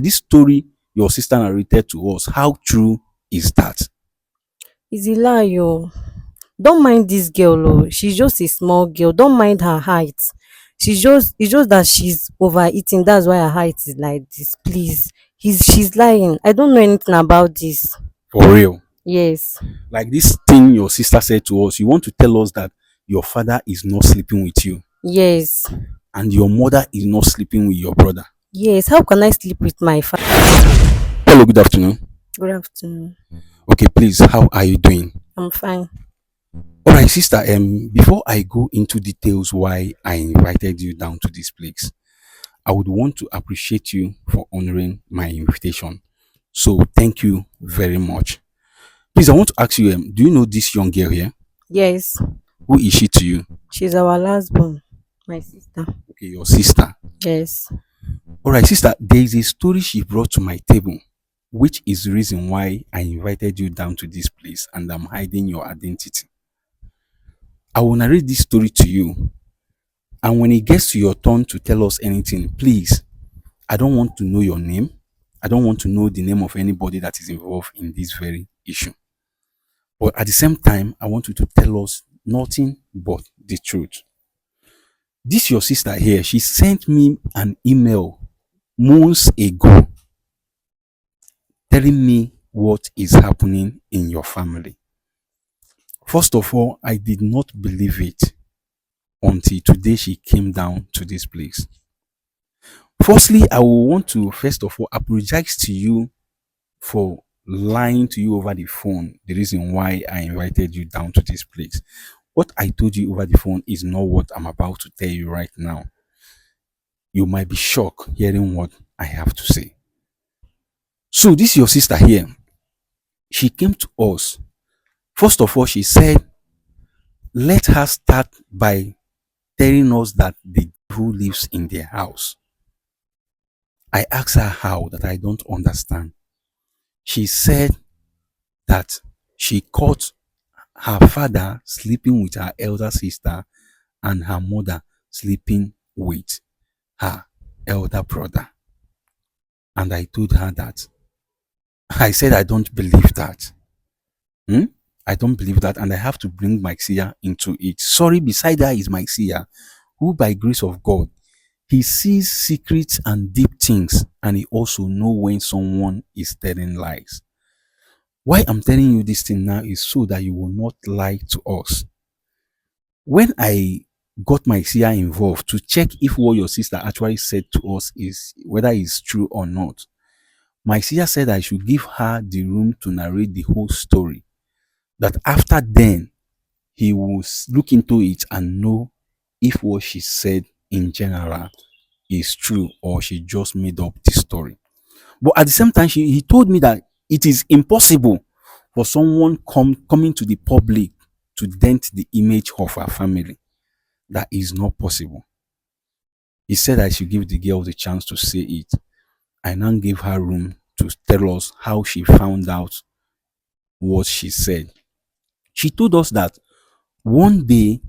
This story your sister narrated to us, how true is that? It's a lie oh. Don't mind this girl oh, she's just a small girl, don't mind her height. It's just that she's overeating, that's why her height is like this, please. She's lying, I don't know anything about this. For real. Yes. Like this thing your sister said to us, you want to tell us that your father is not sleeping with you Yes. and your mother is not sleeping with your brother. Yes, how can I sleep with my Hello, good afternoon. good afternoon? Okay, please, how are you doing? I'm fine. All right, sister, before I go into details why I invited you down to this place, I would want to appreciate you for honoring my invitation. So, thank you very much. Please, I want to ask you, do you know this young girl here? Yes, Who is she to you? she's our last born, my sister. Okay, your sister. Yes. All right, sister, there is a story she brought to my table, which is the reason why I invited you down to this place and I'm hiding your identity. I will narrate this story to you, and when it gets to your turn to tell us anything, please, I don't want to know your name. I don't want to know the name of anybody that is involved in this very issue. But at the same time, I want you to tell us nothing but the truth. This your sister here, she sent me an email months ago telling me what is happening in your family. First of all, I did not believe it until today she came down to this place. Firstly, I will want to first of all apologize to you for lying to you over the phone. The reason why I invited you down to this place. What I told you over the phone is not what I'm about to tell you right now. You might be shocked hearing what I have to say. So, this your sister here. She came to us. First of all, she said, let her start by telling us that the devil lives in their house. I asked her how, that I don't understand. She said that she caught her father sleeping with her elder sister and her mother sleeping with her elder brother. And I told her that. I said, I don't believe that. Hmm? I don't believe that. And I have to bring Mixia into it. Sorry, beside her is Mixia, who by grace of God, he sees secrets and deep things. And he also know when someone is telling lies. Why I'm telling you this thing now is so that you will not lie to us. When I got my CI involved to check if what your sister actually said to us is whether it's true or not, my sister said I should give her the room to narrate the whole story. That after then, he will look into it and know if what she said in general is true or she just made up the story. But at the same time, he told me that it is impossible for someone coming to the public to dent the image of her family. That is not possible. He said I should give the girl the chance to say it. I now gave her room to tell us how she found out what she said. She told us that one day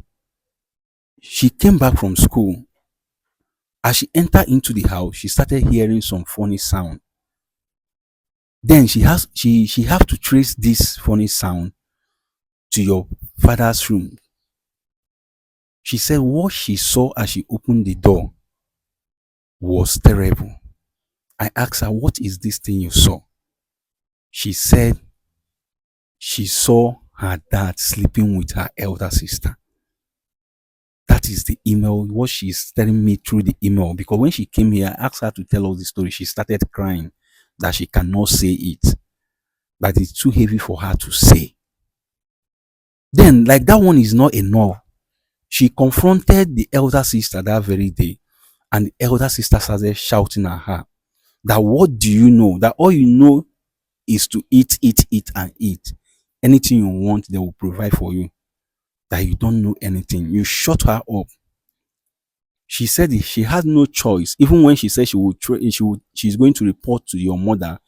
she came back from school. As she entered into the house, she started hearing some funny sound. Then she have to trace this funny sound to your father's room. She said what she saw as she opened the door was terrible. I asked her, what is this thing you saw? She said she saw her dad sleeping with her elder sister. That is the email, what she's telling me through the email. Because when she came here, I asked her to tell us the story. She started crying that she cannot say it, that it's too heavy for her to say. Then, like that one is not enough. She confronted the elder sister that very day, and the elder sister started shouting at her that what do you know? That all you know is to eat, eat, eat, and eat. Anything you want, they will provide for you. That you don't know anything. You shut her up. She said she had no choice. Even when she said she's going to report to your mother,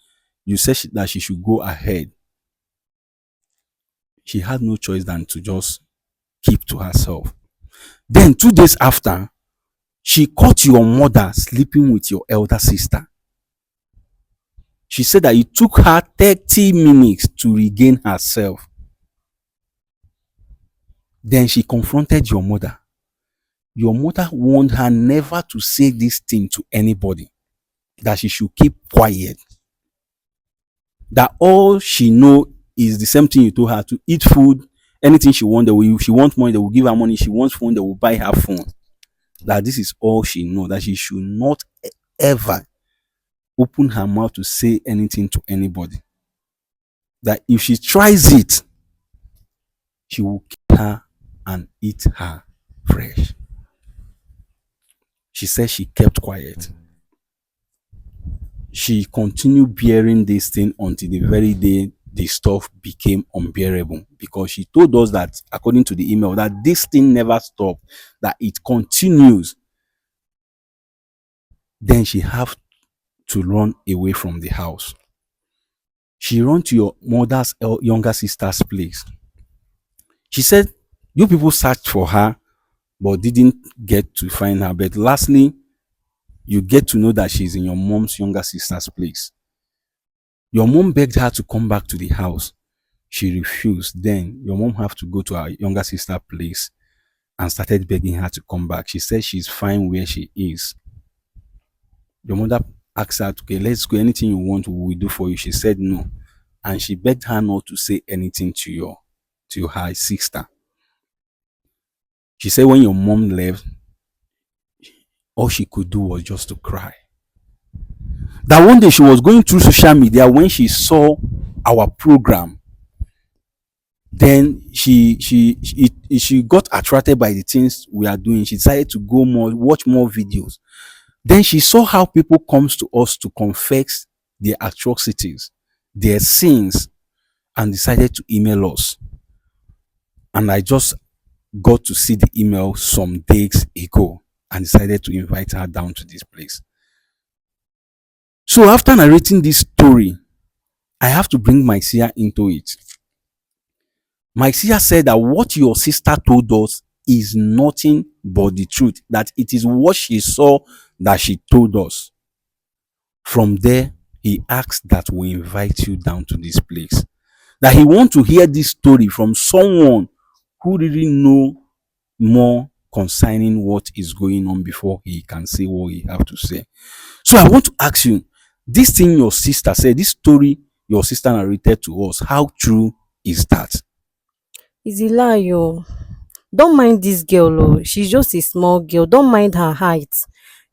you said that she should go ahead. She had no choice than to just keep to herself. Then 2 days after, she caught your mother sleeping with your elder sister. She said that it took her 30 minutes to regain herself. Then she confronted your mother. Your mother warned her never to say this thing to anybody, that she should keep quiet. That all she know is the same thing you told her, to eat food, anything she wants, if she wants money, they will give her money. She wants phone, they will buy her phone. That this is all she knows, that she should not ever open her mouth to say anything to anybody. That if she tries it, she will kill her and eat her fresh. She said she kept quiet. She continued bearing this thing until the very day the stuff became unbearable, because she told us that, according to the email, that this thing never stopped, that it continues. Then she have to run away from the house. She ran to your mother's younger sister's place. She said you people searched for her but didn't get to find her. But lastly, you get to know that she's in your mom's younger sister's place. Your mom begged her to come back to the house. She refused. Then your mom have to go to her younger sister's place and started begging her to come back. She said she's fine where she is. Your mother asked her, okay, let's go. Anything you want, we will do for you. She said no. And she begged her not to say anything to her sister. She said when your mom left, all she could do was just to cry. That one day she was going through social media when she saw our program. Then she got attracted by the things we are doing. She decided to go more, watch more videos. Then she saw how people comes to us to confess their atrocities, their sins, and decided to email us. And I just got to see the email some days ago and decided to invite her down to this place. So after narrating this story, I have to bring Mycia into it. Mycia said that what your sister told us is nothing but the truth, that it is what she saw that she told us. From there, he asked that we invite you down to this place. That he want to hear this story from someone who really know more concerning what is going on before he can say what he have to say. So I want to ask you, this thing your sister said, this story your sister narrated to us, how true is that? It's a lie oh. Don't mind this girl oh. She's just a small girl. Don't mind her height.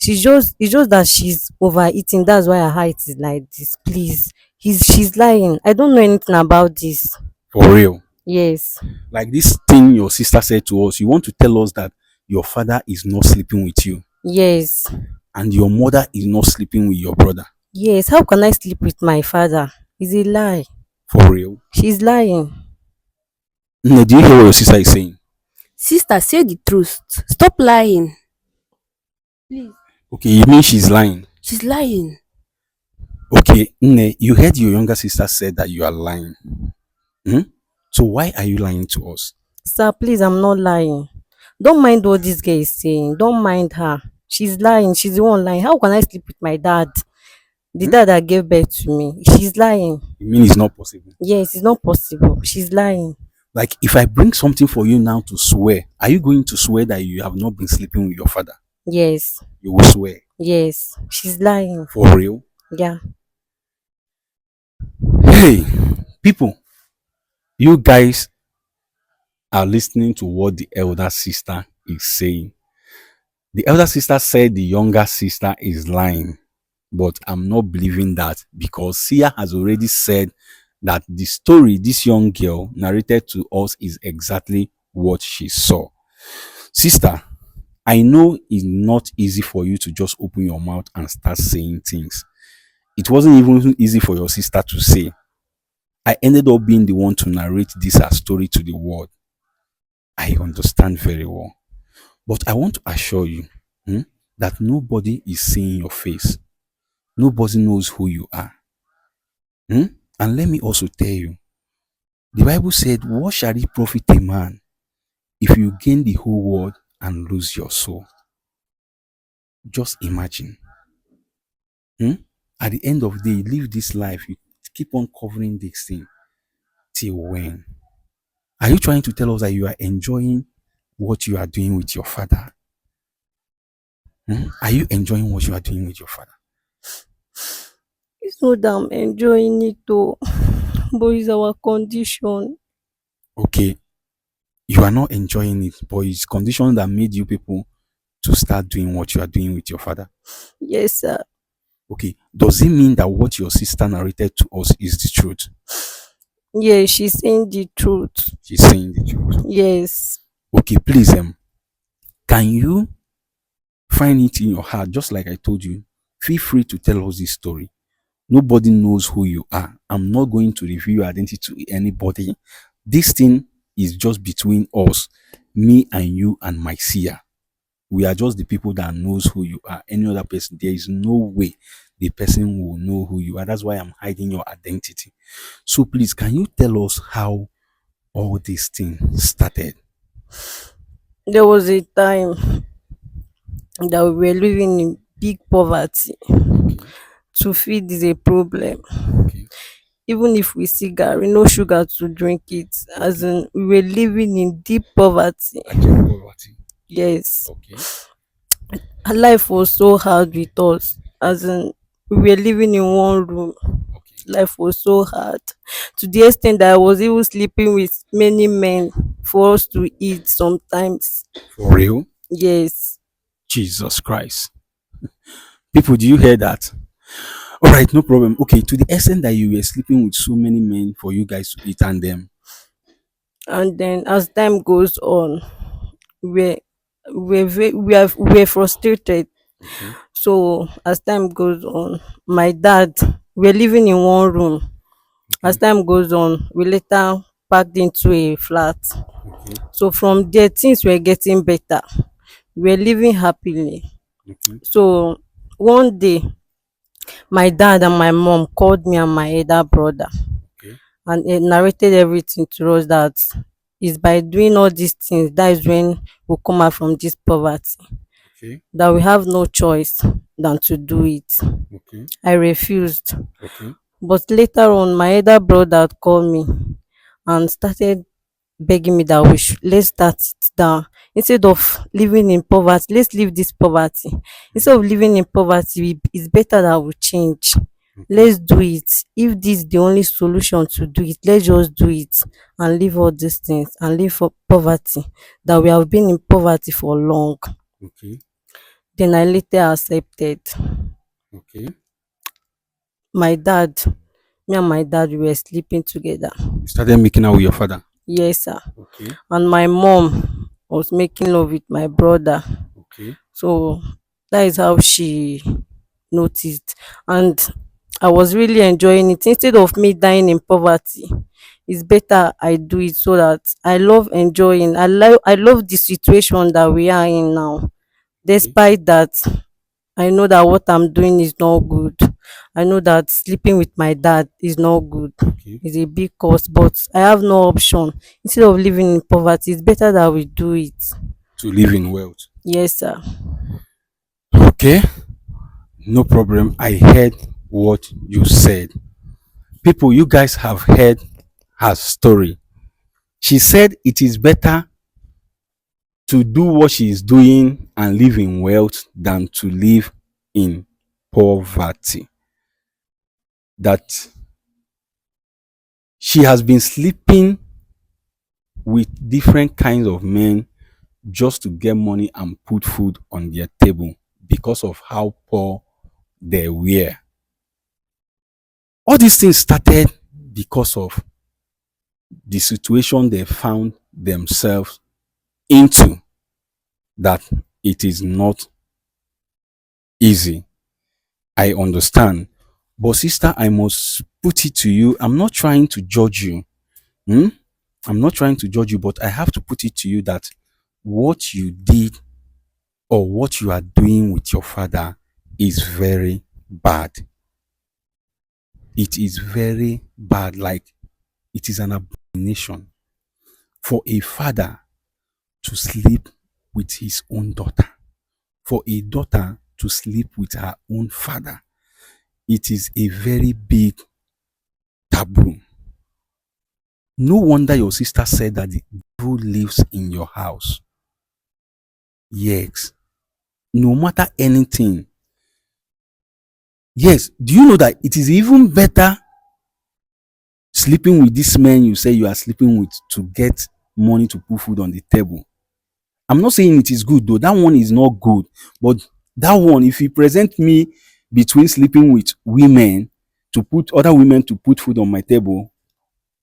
It's just that she's overeating. That's why her height is like this. Please. She's lying. I don't know anything about this. For real? Yes. Like this thing your sister said to us, you want to tell us that your father is not sleeping with you Yes. and your mother is not sleeping with your brother? Yes. How can I sleep with my father? It's a lie. For real? She's lying. No, do you hear what your sister is saying? Sister, say the truth. Stop lying. Please. Okay, you mean she's lying? She's lying. Okay, Nne, you heard your younger sister said that you are lying. So why are you lying to us? Sir, please, I'm not lying. Don't mind what this girl is saying. Don't mind her. She's lying. She's the one lying. How can I sleep with my dad? The dad that gave birth to me. She's lying. You mean it's not possible? Yes, it's not possible. She's lying. Like, if I bring something for you now to swear, are you going to swear that you have not been sleeping with your father? Yes. You will swear. Yes. She's lying. For real? Yeah. Hey, people, you guys are listening to what the elder sister is saying. The elder sister said the younger sister is lying, but I'm not believing that, because Sia has already said that the story this young girl narrated to us is exactly what she saw. Sister, I know it's not easy for you to just open your mouth and start saying things. It wasn't even easy for your sister to say. I ended up being the one to narrate this as story to the world. I understand very well. But I want to assure you that nobody is seeing your face. Nobody knows who you are. And let me also tell you, the Bible said, what shall it profit a man if you gain the whole world and lose your soul? Just imagine. At the end of the day, you live this life, you keep on covering this thing. Till when? Are you trying to tell us that you are enjoying what you are doing with your father? Are you enjoying what you are doing with your father? It's not that I'm enjoying it though, but it's our condition. Okay, you are not enjoying it, but it's conditions that made you people to start doing what you are doing with your father. Yes, sir. Okay, does it mean that what your sister narrated to us is the truth? Yeah, she's saying the truth. She's saying the truth. Yes. Okay, please, can you find it in your heart, just like I told you? Feel free to tell us this story. Nobody knows who you are. I'm not going to reveal your identity to anybody. This thing is just between us, me and you and my seer. We are just the people that knows who you are. Any other person, there is no way the person will know who you are. That's why I'm hiding your identity. So please, can you tell us how all this thing started? There was a time that we were living in big poverty. To feed is a problem. Okay. Even if we see garri, no sugar to drink it. As in, we were living in deep poverty. Actual poverty. Yes. Okay. And life was so hard with us. As in, we were living in one room. Okay. Life was so hard to the extent that I was even sleeping with many men for us to eat sometimes. For real? Yes. Jesus Christ. People, do you hear that? All right, no problem. Okay, to the extent that you were sleeping with so many men for you guys to eat and them. And then as time goes on, we're we're frustrated. Okay. So as time goes on, my dad, we're living in one room. As time goes on, we later packed into a flat. Okay. So from there, things were getting better. We're living happily. Okay. So one day, my dad and my mom called me and my elder brother, Okay. and he narrated everything to us, that is by doing all these things that is when we come out from this poverty, Okay. that we have no choice than to do it. Okay. I refused. Okay. But later on, my elder brother called me and started begging me that let's start it down. Instead of living in poverty, let's leave this poverty. Instead of living in poverty, it's better that we change. Let's do it. If this is the only solution to do it, let's just do it and leave all these things and leave for poverty. That we have been in poverty for long. Okay. Then I later accepted. Okay. My dad, me and my dad, we were sleeping together. You started making out with your father. Yes, sir. Okay. And my mom was making love with my brother. Okay. So that is how she noticed. And I was really enjoying it. Instead of me dying in poverty, it's better I do it, so that I love enjoying. I love the situation that we are in now. Despite that, I know that what I'm doing is not good. I know that sleeping with my dad is not good. Okay. It's a big cost, but I have no option. Instead of living in poverty, it's better that we do it. To live in wealth. Yes, sir. Okay. No problem. I heard what you said. People, you guys have heard her story. She said it is better to do what she is doing and live in wealth than to live in poverty. That she has been sleeping with different kinds of men just to get money and put food on their table because of how poor they were. All these things started because of the situation they found themselves into, that it is not easy. I understand. But sister, I must put it to you. I'm not trying to judge you. I'm not trying to judge you, but I have to put it to you that what you did or what you are doing with your father is very bad. It is very bad. Like, it is an abomination for a father to sleep with his own daughter, for a daughter to sleep with her own father. it is a very big taboo. No wonder your sister said that the devil lives in your house. Yes. No matter anything. Yes. Do you know that it is even better sleeping with this man you say you are sleeping with to get money to put food on the table? I'm not saying it is good though. That one is not good. But that one, if you present me between sleeping with women to put other women to put food on my table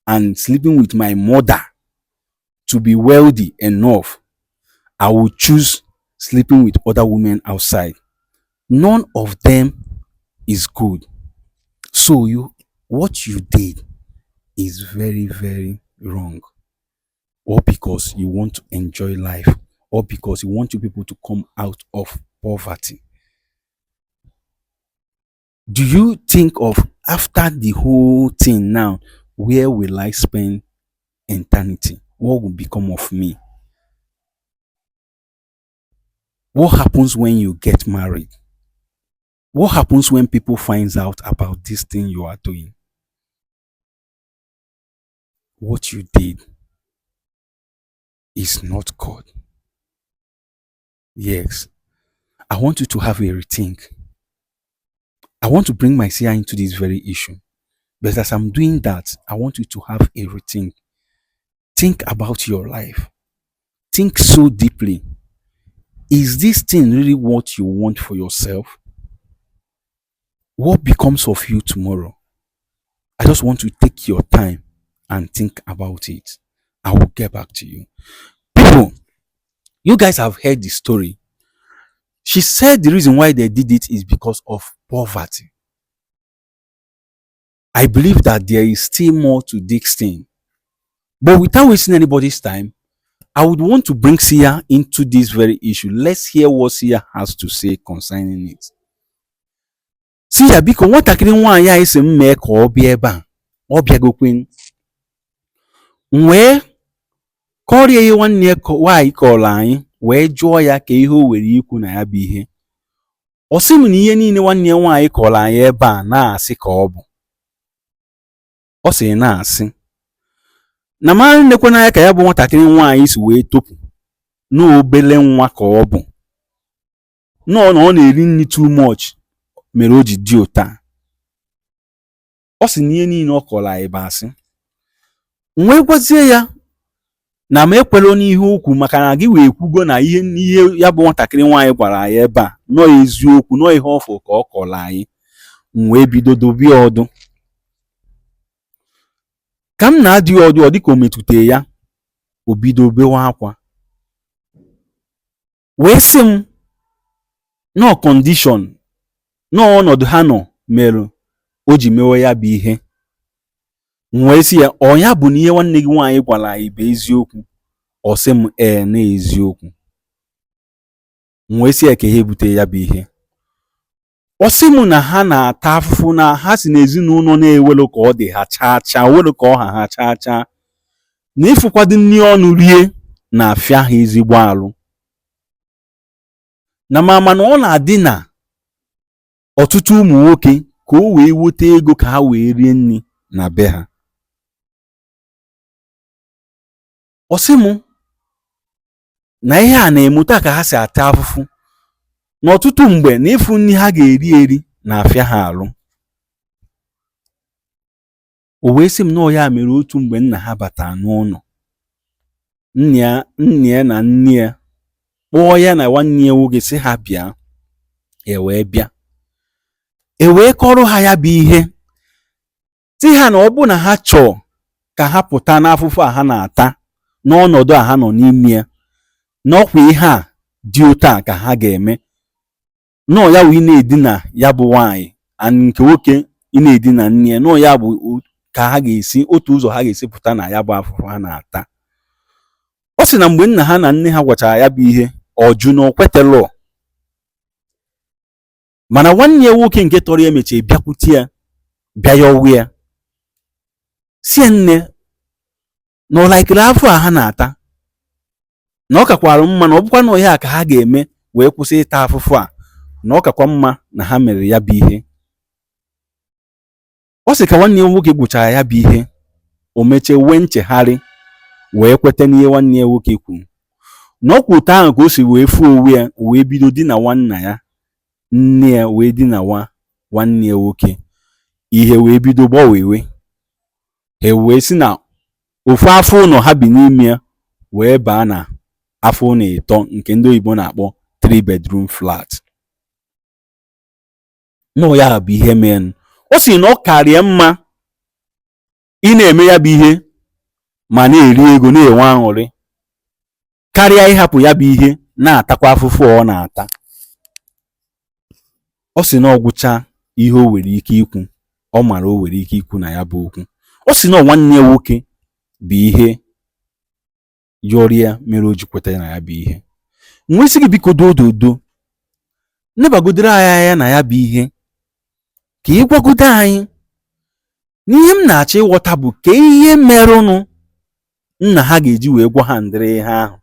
and sleeping with my mother to be wealthy enough, I will choose sleeping with other women outside. None of them is good. So what you did is very, very wrong. Or because you want to enjoy life, or because you want you people to come out of poverty. Do you think of after the whole thing now, where will I spend eternity? What will become of me? What happens when you get married? What happens when people finds out about this thing you are doing? What you did is not God. Yes. I want you to have a rethink. I want to bring my Sia into this very issue. But as I'm doing that, I want you to have a rethink. Think about your life. Think so deeply. Is this thing really what you want for yourself? What becomes of you tomorrow? I just want to take your time and think about it. I will get back to you. People, you guys have heard the story. She said the reason why they did it is because of poverty. I believe that there is still more to this thing. But without wasting anybody's time, I would want to bring Sia into this very issue. Let's hear what Sia has to say concerning it. Sia, biko nwatakịrị nwaanyị a esi m mee ka ọ bịa ebe a, ọ bịagokwen. Wee kọrịa ihe nwanne ya nwaanyị kọrọ anyị wee jụọ ya ka ihe o were ikwu na ya bụ ihe. Ọ sị m na ihe niile nwanne ya nwaanyị kọrọ anyị ebe a na-asị ka ọ bụ. Ọ sị na-asị na mara nnekwana ya ka ya bụ nwatakịrị nwaanyị si wee topụ n'obele nwa ka ọ bụ. Nọ na ọ na-eri nri too much mere o ji dị ụta. Ọ sị na ihe niile ọ kọrọ anyị bụ asị. Wee gwazie ya na m ekwela n'ihe okwu maka na gị wee kwugo na ihe ya bụ nwatakịrị nwaanyị gwara anyị ebe a nọ eziokwu nọ ihe ọfụ ka ọ kọrọ anyị. Wee bido dobie ọdụ. Ka m na-adị ọdụ ọ dịka o metụtara ya, o bido bewa akwa. Wee sị m nọ kọndishọn nọ ọnọdụ ha nọ mere o ji mewe ya bụ ihe. Wee sị ya ọ ya bụ na ihe nwanne gị nwaanyị gwara anyị bụ eziokwu. Ọ sị m na eziokwu. Wee sị ya ka ihe butere ya bụ ihe. Ọ sị m na ha na-ata afụfụ na ha si n'ezinụlọ na-ewelu ka ọ dị ha chaa chaa, welu ka ọ ha chaa chaa, na ịfụkwado nri ọnụ rie na-afịa ha ezigbo alụ. Na mana ọ na-adị na ọtụtụ ụmụ nwoke ka o wee weta ego ka ha wee rie nri na be ha. Ọ sị m na ihe a na-emụta ka ha si ata afụfụ n'ọtụtụ mgbe na ịfụ nri ha ga-eri eri na-afịa ha alụ. O wee sị m na ọ ya mere otu mgbe nna ha batara n'ụlọ, nne ya na nne ya kpọọ ya na nwanne ya nwoke sị ha bịa. E wee bịa. E wee kọrọ ha ya bụ ihe. Sị ha na ọ bụ na ha chọọ ka ha pụta n'afụfụ a ha na-ata n'ọnọdụ a ha nọ n'ime ya, n'ọkwa ihe a dị otu a ka ha ga-eme. Nọọ ya wụ ị na-edina ya bụ nwaanyị nke nwoke ị na-edina nne ya. Nọọ ya bụ ka ha ga-esi otu ụzọ ha ga-esi pụta na ya bụ afụfụ ha na-ata. Ọ sị na mgbe nna ha na nne ha gwachara ya bụ ihe, ọ jụ na o kwetelụ. Mana nwanne ya nwoke nke tọrọ ya mechie bịakwute ya, bịa ya ọwụ ya. Sie nne na ọ laikiri afọ a ha na-ata, na ọ kakwara mma na ọ bụkwa na ihe a ka ha ga-eme wee kwụsị ịta afụfụ a, na ọ kakwa mma na ha mere ya bụ ihe. Ọ sị ka nwanne ya nwoke gwụchara ya bụ ihe, o mechie wee nchegharị wee kweta n'ihe nwanne ya nwoke kwuru. N'ọkwụta ahụ ka o si wee fụ onwe ya, wee bido di na nwanna ya, nne ya wee di na nwanne ya nwoke. Ihe wee bido gbanwewe. Ha wee si na ofu afọ ụlọ ha bi n'ime ya wee baa na afọ ụlọ ịtọ nke ndị oyibo na-akpọ 3-bedroom flat. Nọ ya bụ ihe mee. O si na ọ karịa mma ị na-eme ya bụ ihe ma na-eri ego na-enwe aṅụrị karịa ịhapụ ya bụ ihe na-atakwa afụfụ ọ na-ata. Ọ sị na ọ gwụcha ihe o nwere ike ikwu, ọ mara o nwere ike ikwu na ya bụ okwu. Ọ sị na nwanne ya nwoke bụ ihe yọrịa mere o ji kweta na ya bụ ihe. Nwee sị gị biko dododo nebagodoro anyị anya na ya bụ ihe ka ị gwagodo anyị n'ihe m na-achọ ịghọta bụ ka ihe merụnụ nna ha ga-eji wee gwa ha ndịrị ihe ahụ.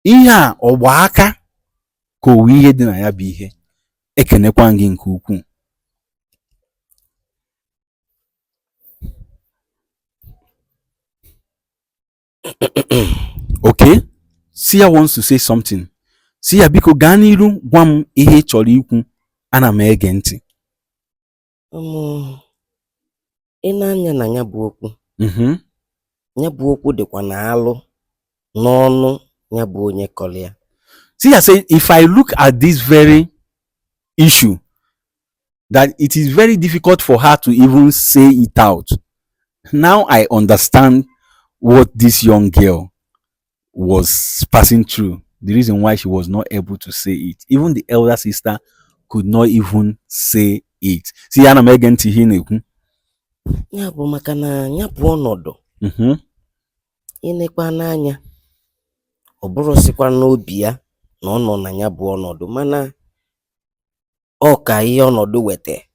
Ihe a ọ gba aka ka o wee ihe dị na ya bụ ihe. Ekenekwa gị nke ukwuu. Okay, Sia wants to say something. Sia biko gaa n'iru gwa m ihe ị chọrọ ikwu, ana m ege ntị. Ị na-anya na ya bụ okwu, ya bụ okwu dịkwa na alụ n'ọnụ ya bụ onye kọrọ ya. Sia say if I look at this very issue, that it is very difficult for her to even say it out. Now I understand what this young girl was passing through, the reason why she was not able to say it. Even the elder sister could not even say it. See, ana m ege ntị ihe na-ekwu. Ya bụ maka na ya bụ ọnọdụ ịnekwa n'anya, ọ bụrụ sikwa n'obi ya na ọ nọ na ya bụ ọnọdụ, mana ọ ka ihe ọnọdụ wete.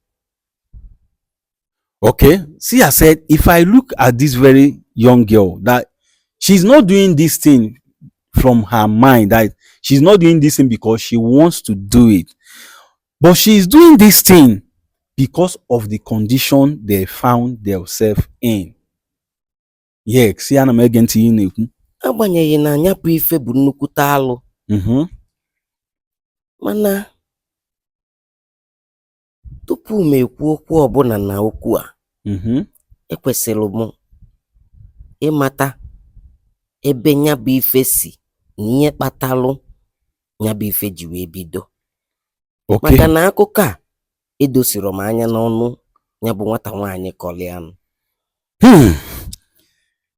Okay, Sia said, if I look at this very young girl, that she's not doing this thing from her mind, that she's not doing this thing because she wants to do it, but she's doing this thing because of the condition they found themselves in. Yeah, Sia na m ege ntị ihe na-ekwu. Agbanyeghị na ya bụ ife bụ nnukwute alụ, mana tupu m ekwu okwu ọbụla na okwu a, ekwesịrị m ịmata ebe ya bụ ife si na ihe kpatalụ ya bụ ife ji wee bido. Okay. Maka na akụkọ a edosiri m anya n'ọnụ ya bụ nwata nwaanyị kọlianụ.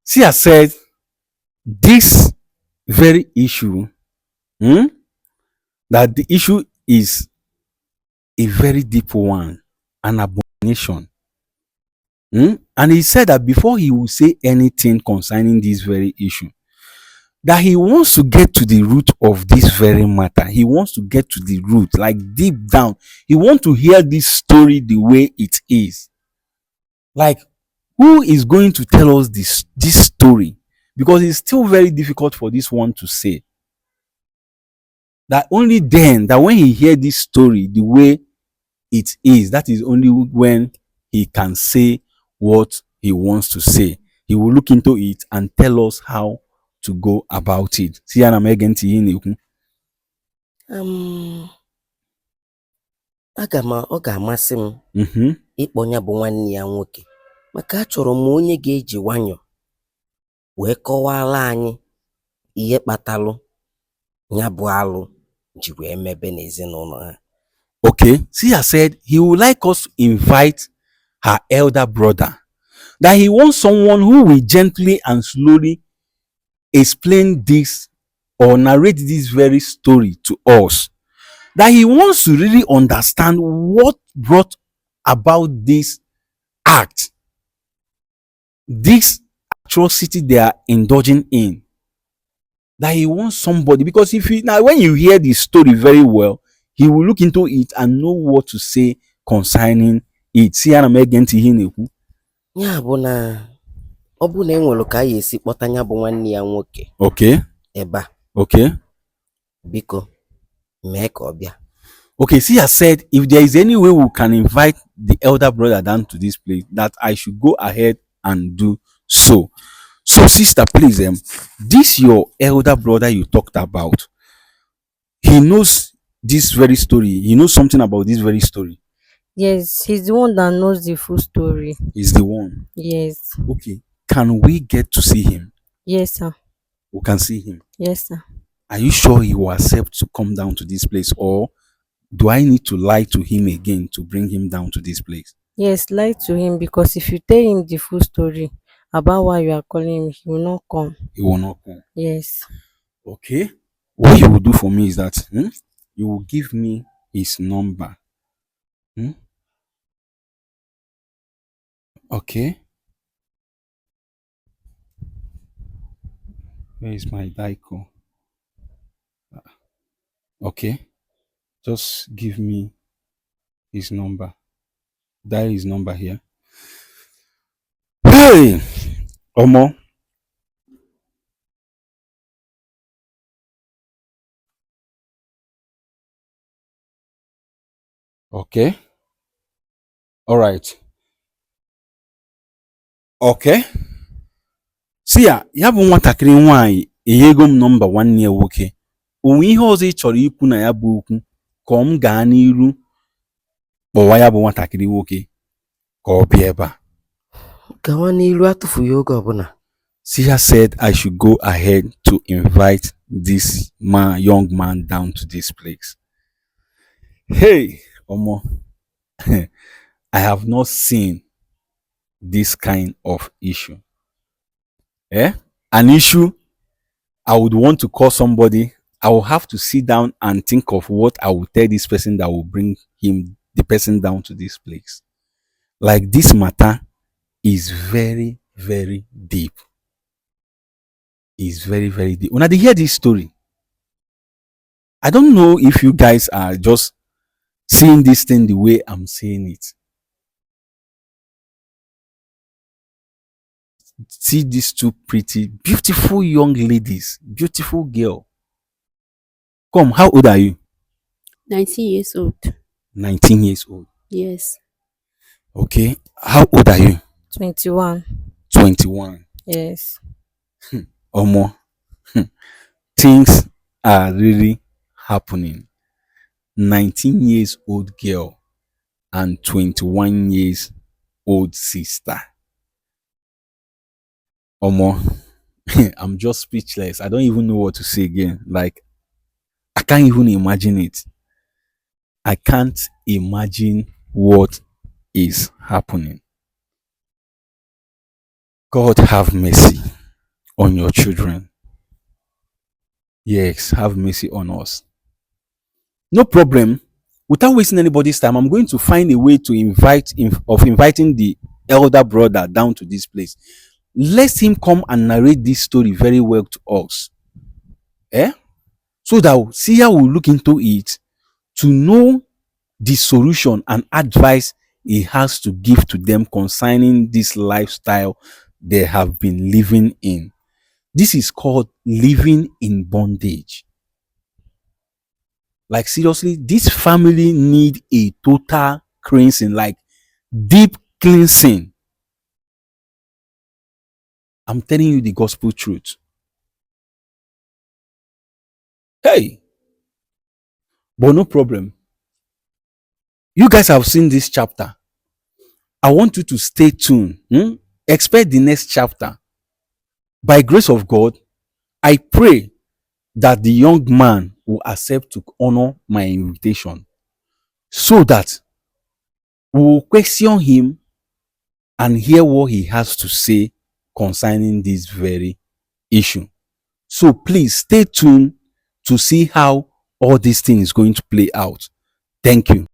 Sia said this very issue, that the issue is a very deep one, an abomination. And he said that before he will say anything concerning this very issue, that he wants to get to the root of this very matter. He wants to get to the root, like deep down. He wants to hear this story the way it is. Like, who is going to tell us this story? Because it's still very difficult for this one to say. That only then, that when he hears this story the way it is, that is only when he can say what he wants to say. He will look into it and tell us how to go about it. See, ana m ege ntị ihe na-ekwu. Ọ ga-amasị m ịkpọ ya bụ nwanne ya nwoke, maka achọrọ m onye ga-eji nwayọ wee kọwara anyị ihe kpatalụ ya bụ alụ ji wee mebe n'ezinụlọ ha. Okay, Sia said he would like us to invite her elder brother, that he wants someone who will gently and slowly explain this or narrate this very story to us, that he wants to really understand what brought about this act, this atrocity they are indulging in. That he wants somebody, because when you hear the story very well, he will look into it and know what to say concerning it. See, ana m ege ntị ihe na-ekwu. Ya bụ na ọ bụ na enwere ka ya esi kpọta ya bụ nwanne ya nwoke. Okay. Ebe a. Okay. Biko mee ka ọ bịa. Okay, see, I said if there is any way we can invite the elder brother down to this place, that I should go ahead and do so. So, sister, please, this your elder brother you talked about, he knows this very story. He knows something about this very story. Yes, he's the one that knows the full story. He's the one. Yes. Okay. Can we get to see him? Yes, sir. We can see him. Yes, sir. Are you sure he will accept to come down to this place, or do I need to lie to him again to bring him down to this place? Yes, lie to him, because if you tell him the full story about why you are calling him, he will not come. He will not come. Yes. Okay. What you will do for me is that you will give me his number. Okay. Where is my Daiko? Okay. Just give me his number. Dial his number here. Hey! Omo. Okay. All right. Okay. See ya bụ nwatakịrị nwaanyị enyego m nọmba nwanne ya nwoke. Onwe ihe ọzọ ị chọrọ ikwu na ya bụ okwu ka m gaa n'iru kpọwa ya bụ nwatakịrị nwoke ka ọ bịa ebe a. Gawa n'iru, atụfughị oge ọbụla. Sia said I should go ahead to invite this young man down to this place. Hey, Omo, I have not seen this kind of issue. An issue I would want to call somebody. I will have to sit down and think of what I will tell this person that will bring the person down to this place. Like, this matter is very, very deep. Is very, very deep. When I hear this story, I don't know if you guys are just seeing this thing the way I'm seeing it. See these two pretty, beautiful young ladies, beautiful girl. Come, how old are you? 19 years old. 19 years old. Yes. Okay. How old are you? 21. 21. Yes. Omo. Things are really happening. 19 years old girl and 21 years old sister. Omo. I'm just speechless. I don't even know what to say again. Like, I can't even imagine it. I can't imagine what is happening. God have mercy on your children. Yes, have mercy on us. No problem. Without wasting anybody's time, I'm going to find a way to inviting the elder brother down to this place. Let him come and narrate this story very well to us. So that Sia will look into it to know the solution and advice he has to give to them concerning this lifestyle they have been living in. This is called living in bondage. Like, seriously, this family need a total cleansing, like deep cleansing. I'm telling you the gospel truth. Hey, but no problem. You guys have seen this chapter. I want you to stay tuned. Expect the next chapter. By grace of God, I pray that the young man will accept to honor my invitation, so that we will question him and hear what he has to say concerning this very issue. So please stay tuned to see how all this thing is going to play out. Thank you.